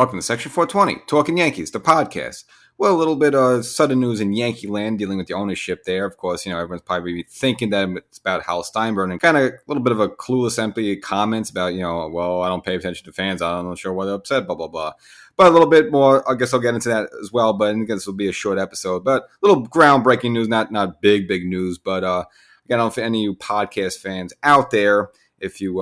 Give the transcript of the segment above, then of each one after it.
Welcome to Section 420, Talkin Yankees, the podcast. Well, a little bit of sudden news in Yankee land dealing with the ownership there. Of course, everyone's probably thinking that it's about Hal Steinbrenner and kind of a little bit of a clueless, empty comments about, well, I don't pay attention to fans. I'm not sure why they're upset, blah, blah, blah. But a little bit more, I guess I'll get into that as well. But again, this will be a short episode. But a little groundbreaking news, not big news. But again, I don't know if any of you podcast fans out there, if you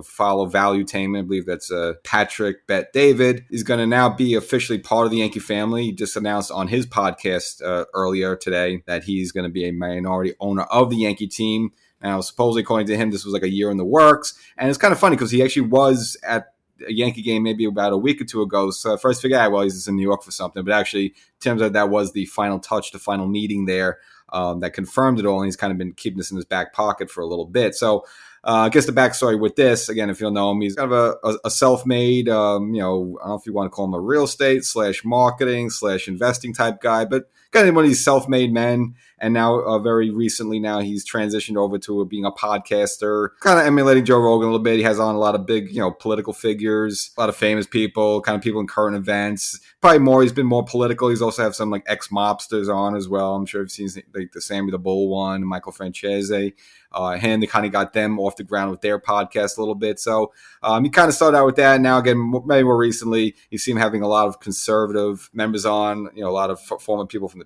follow Valuetainment, I believe that's Patrick Bet David, is going to now be officially part of the Yankee family. He just announced on his podcast earlier today that he's going to be a minority owner of the Yankee team. Now, supposedly, according to him, this was like a year in the works. And it's kind of funny because he actually was at a Yankee game maybe about a week or two ago. So I first figured, well, he's just in New York for something. But actually, it turns out that was the final touch, the final meeting there that confirmed it all. And he's kind of been keeping this in his back pocket for a little bit. So I guess the backstory with this, again, if you don't know him, he's kind of a self-made, I don't know if you want to call him a real estate / marketing / investing type guy, but kind of one of these self-made men. And now very recently now he's transitioned over to being a podcaster, kind of emulating Joe Rogan a little bit. He has on a lot of big, political figures, a lot of famous people, kind of people in current events. Probably more, he's been more political. He's also have some like ex-mobsters on as well. I'm sure you've seen like the Sammy the Bull one, Michael Francese. They kind of got them off the ground with their podcast a little bit. So he kind of started out with that. Now, again, maybe more recently, you see him having a lot of conservative members on, a lot of former people from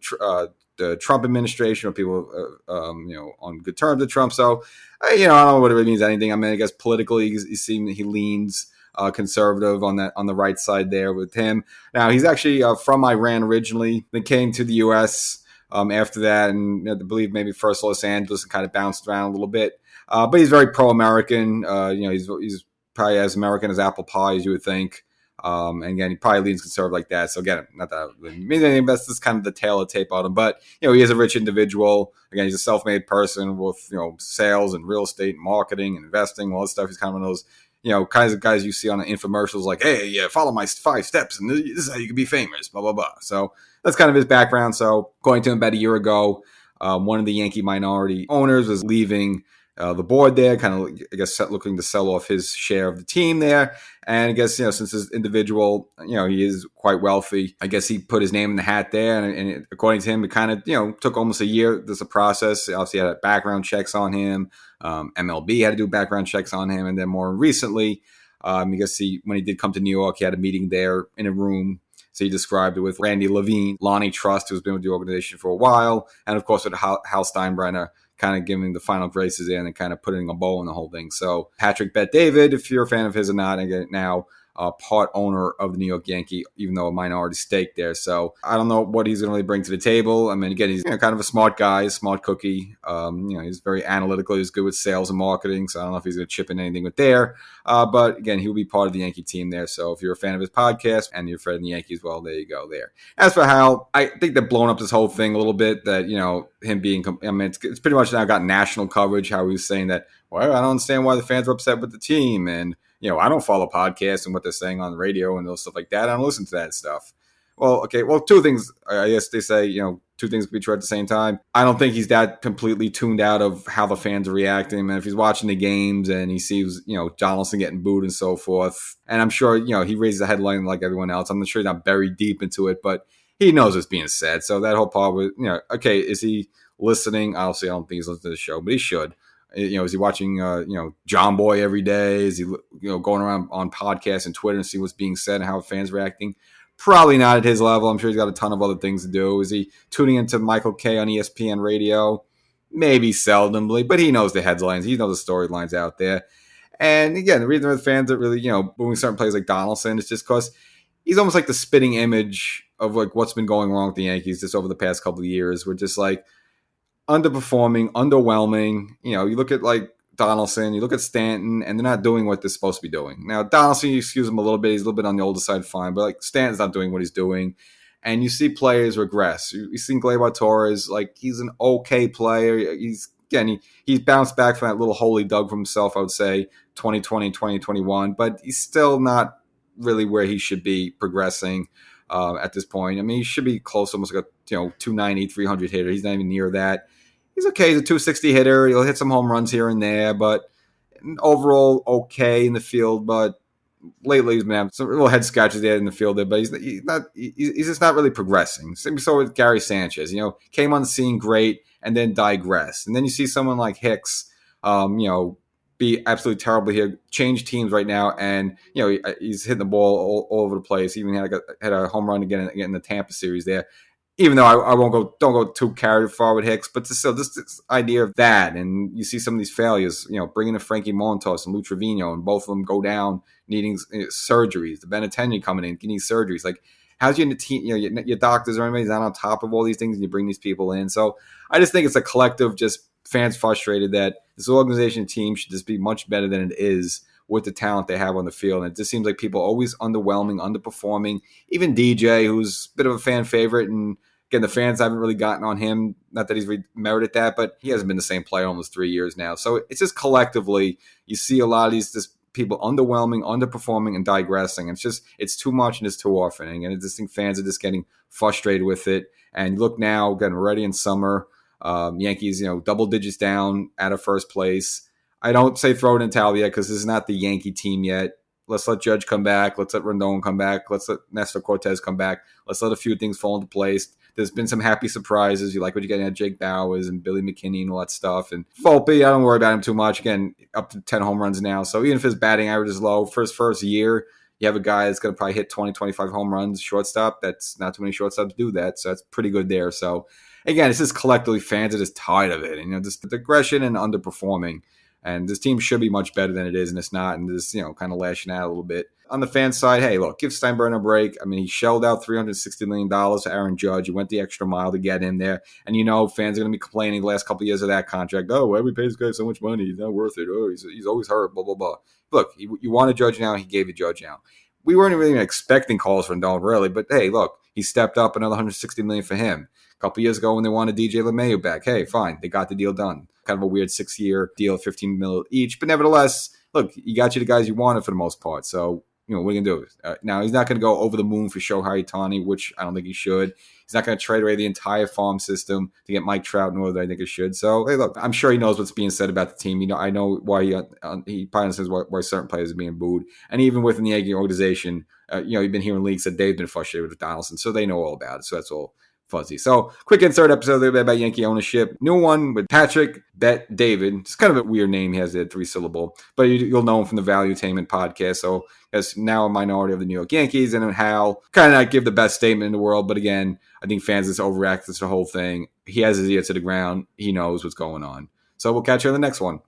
the Trump administration or people, on good terms with Trump. So, I don't know what it really means anything. I mean, I guess politically, he leans conservative on the right side there with him. Now, he's actually from Iran originally, then came to the U.S., after that, and I believe maybe first Los Angeles and kind of bounced around a little bit. But he's very pro-American. He's probably as American as apple pie, as you would think. And again, he probably leans conservative like that. So again, not that really means anything. That's just kind of the tail of the tape on him. But he is a rich individual. Again, he's a self-made person with sales and real estate and marketing and investing, all this stuff. He's kind of one of those kinds of guys you see on the infomercials, like, hey, yeah, follow my 5 steps, and this is how you can be famous, blah, blah, blah. So that's kind of his background. So according to him, about a year ago, one of the Yankee minority owners was leaving the board there, kind of, I guess, looking to sell off his share of the team there. And I guess, since this individual, he is quite wealthy, I guess he put his name in the hat there. And according to him, it kind of, took almost a year. There's a process. Obviously, he had background checks on him. MLB had to do background checks on him. And then more recently, I guess when he did come to New York, he had a meeting there in a room. So he described it with Randy Levine, Lonnie Trust, who's been with the organization for a while, and of course with Hal Steinbrenner, kind of giving the final graces in and kind of putting a bow on the whole thing. So Patrick Bet David, if you're a fan of his or not, again, now part owner of the New York Yankee, even though a minority stake there. So I don't know what he's going to really bring to the table. I mean, again, he's kind of a smart guy, smart cookie. He's very analytical. He's good with sales and marketing. So I don't know if he's going to chip in anything with there. But again, he'll be part of the Yankee team there. So if you're a fan of his podcast and you're a fan of the Yankees, well, there you go there. As for Hal, I think they're blowing up this whole thing a little bit that, him being, I mean, it's pretty much now got national coverage, how he was saying that, well, I don't understand why the fans are upset with the team. And, I don't follow podcasts and what they're saying on the radio and those stuff like that. I don't listen to that stuff. Well, okay. Well, two things, I guess they say, two things can be true at the same time. I don't think he's that completely tuned out of how the fans are reacting. And if he's watching the games and he sees, Donaldson getting booed and so forth, and I'm sure, he raises a headline like everyone else. I'm not sure he's not buried deep into it, but he knows what's being said. So that whole part was, okay, is he listening? Obviously, I don't think he's listening to the show, but he should. Is he watching, John Boy every day? Is he, going around on podcasts and Twitter and see what's being said and how fans are reacting? Probably not at his level. I'm sure he's got a ton of other things to do. Is he tuning into Michael K on ESPN radio? Maybe seldomly, but he knows the headlines. He knows the storylines out there. And again, the reason the fans are really, booing certain players like Donaldson is just because he's almost like the spitting image of like what's been going wrong with the Yankees just over the past couple of years. We're just like, underperforming, underwhelming. You look at like Donaldson, you look at Stanton, and they're not doing what they're supposed to be doing. Now, Donaldson, you excuse him a little bit. He's a little bit on the older side, fine. But like Stanton's not doing what he's doing. And you see players regress. You see Gleyber Torres, like he's an okay player. He's bounced back from that little hole he dug for himself, I would say, 2020, 2021. But he's still not really where he should be progressing at this point. I mean, he should be close, almost like a 290, 300 hitter. He's not even near that. He's okay. He's a 260 hitter. He'll hit some home runs here and there, but overall okay in the field. But lately he's been having some little head scratches there in the field there, but he's just not really progressing. Same so with Gary Sanchez, came on the scene great and then digressed. And then you see someone like Hicks, be absolutely terrible here, change teams right now, and he's hitting the ball all over the place. Even had a home run again in the Tampa series there. Even though I don't go too carried far with Hicks, but still, just this idea of that, and you see some of these failures, bringing in Frankie Montas and Lou Trevino, and both of them go down needing surgeries. The Benintendi coming in getting surgeries. Like, how's your team, your doctors or anybody's not on top of all these things, and you bring these people in? So I just think it's a collective, just fans frustrated that this organization team should just be much better than it is with the talent they have on the field. And it just seems like people are always underwhelming, underperforming. Even DJ, who's a bit of a fan favorite, and again, the fans haven't really gotten on him. Not that he's merited that, but he hasn't been the same player almost 3 years now. So it's just collectively, you see a lot of these just people underwhelming, underperforming, and digressing. It's too much and it's too often. And I just think fans are just getting frustrated with it. And look now, again, we're already in summer. Yankees, double digits down out of first place. I don't say throw it in towel yet because this is not the Yankee team yet. Let's let Judge come back. Let's let Rendon come back. Let's let Nestor Cortez come back. Let's let a few things fall into place. There's been some happy surprises. You like what you're getting at Jake Bowers and Billy McKinney and all that stuff. And Volpe, I don't worry about him too much. Again, up to 10 home runs now. So even if his batting average is low for his first year, you have a guy that's going to probably hit 20, 25 home runs, shortstop. That's not too many shortstops do that. So that's pretty good there. So again, it's just collectively fans are just tired of it. And, just the aggression and underperforming. And this team should be much better than it is, and it's not. And just, kind of lashing out a little bit. On the fan side, hey, look, give Steinbrenner a break. I mean, he shelled out $360 million to Aaron Judge. He went the extra mile to get him there. And, fans are going to be complaining the last couple of years of that contract. Oh, why we pay this guy so much money? He's not worth it. Oh, he's always hurt, blah, blah, blah. Look, you want a Judge now. He gave you Judge now. We weren't really even expecting calls from Rendon, really. But, hey, look, he stepped up another $160 million for him. A couple of years ago when they wanted DJ LeMahieu back, hey, fine, they got the deal done. Kind of a weird 6-year deal, $15 million each. But nevertheless, look, you got you the guys you wanted for the most part. So, what are you going to do? Now, he's not going to go over the moon for Shohei Ohtani, which I don't think he should. He's not going to trade away the entire farm system to get Mike Trout, nor that I think he should. So, hey, look, I'm sure he knows what's being said about the team. I know why he probably understands why certain players are being booed. And even within the Yankee organization, you've been hearing leaks that they've been frustrated with Donaldson, so they know all about it. So that's all fuzzy. So, quick insert episode there about Yankee ownership. New one with Patrick Bet David. It's kind of a weird name he has there, 3-syllable, but you'll know him from the Valuetainment podcast. So, as now a minority of the New York Yankees, and Hal kind of not give the best statement in the world, but again, I think fans just overreact to the whole thing. He has his ear to the ground. He knows what's going on. So, we'll catch you on the next one.